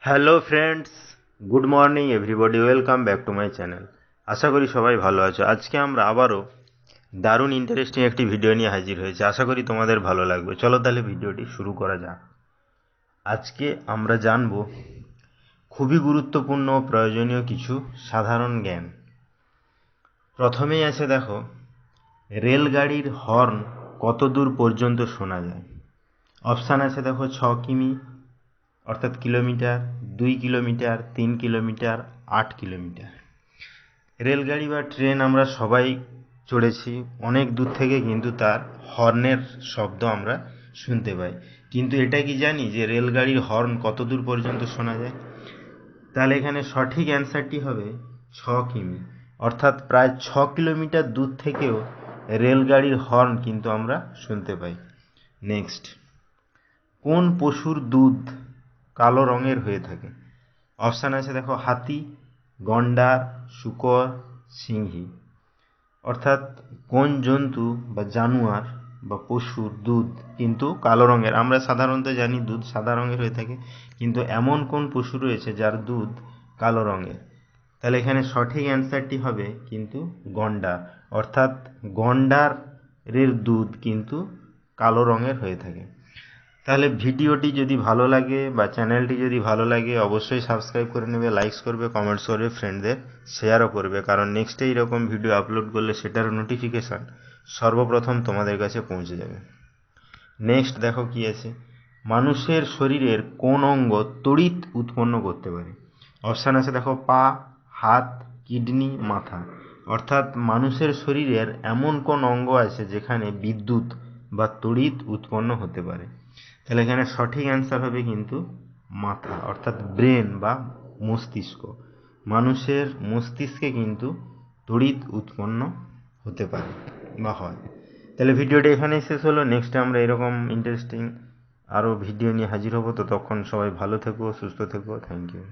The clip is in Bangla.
Hello friends, good morning everybody, welcome back to my channel. আশা করি সবাই ভালো আছো। আজকে আমরা আবারও দারুণ ইন্টারেস্টিং একটি ভিডিও নিয়ে হাজির হয়েছি। আশা করি তোমাদের ভালো লাগবে। চলো তাহলে ভিডিওটি শুরু করা যাক। আজকে আমরা জানব খুবই গুরুত্বপূর্ণ ও প্রয়োজনীয় কিছু সাধারণ জ্ঞান। প্রথমেই আছে দেখো, রেলগাড়ির হর্ন কত দূর পর্যন্ত শোনা যায়? অপশান আছে দেখো, 6 কিমি অর্থাৎ কিলোমিটার, 2 কিলোমিটার, 3 কিলোমিটার, 8 কিলোমিটার। রেলগাড়ি বা ট্রেন আমরা সবাই চড়েছি, অনেক দূর থেকে কিন্তু তার হর্নের শব্দ আমরা শুনতে পাই। কিন্তু এটা কি জানি যে রেলগাড়ির হর্ন কত দূর পর্যন্ত শোনা যায়? তাহলে এখানে সঠিক অ্যান্সারটি হবে 6 কিমি, অর্থাৎ প্রায় 6 কিলোমিটার দূর থেকেও রেলগাড়ির হর্ন কিন্তু আমরা শুনতে পাই। নেক্সট, কোন পশুর দুধ কালো রঙের হয়ে থাকে? অপশান আছে দেখো, হাতি, গন্ডার, শূকর, সিংহী। অর্থাৎ কোন জন্তু বা জানোয়ার বা পশুর দুধ কিন্তু কালো রঙের? আমরা সাধারণত জানি দুধ সাদা রঙের হয়ে থাকে, কিন্তু এমন কোন পশু রয়েছে যার দুধ কালো রঙের? তাহলে এখানে সঠিক অ্যান্সারটি হবে কিন্তু গন্ডার। অর্থাৎ গন্ডারের দুধ কিন্তু কালো রঙের হয়ে থাকে। তাহলে ভিডিওটি যদি ভালো লাগে বা চ্যানেলটি যদি ভালো লাগে অবশ্যই সাবস্ক্রাইব করে নেবে, লাইকস করবে, কমেন্টস করবে, ফ্রেন্ডদের শেয়ারও করবে, কারণ নেক্সটে এইরকম ভিডিও আপলোড করলে সেটার নোটিফিকেশান সর্বপ্রথম তোমাদের কাছে পৌঁছে যাবে। নেক্সট দেখো কি আছে, মানুষের শরীরের কোন অঙ্গ তড়িৎ উৎপন্ন করতে পারে? অপশান আছে দেখো, পা, হাত, কিডনি, মাথা। অর্থাৎ মানুষের শরীরের এমন কোন অঙ্গ আছে যেখানে বিদ্যুৎ বা তড়িৎ উৎপন্ন হতে পারে? তাহলে এখানে সঠিক অ্যান্সার হবে কিন্তু মাথা, অর্থাৎ ব্রেন বা মস্তিষ্ক। মানুষের মস্তিষ্কে কিন্তু তড়িৎ উৎপন্ন হতে পারে বা হয়। তাহলে ভিডিওটা এখানেই শেষ হলো। নেক্সটে আমরা এরকম ইন্টারেস্টিং আরও ভিডিও নিয়ে হাজির হব। ততক্ষণ সবাই ভালো থেকো, সুস্থ থেকো। Thank you.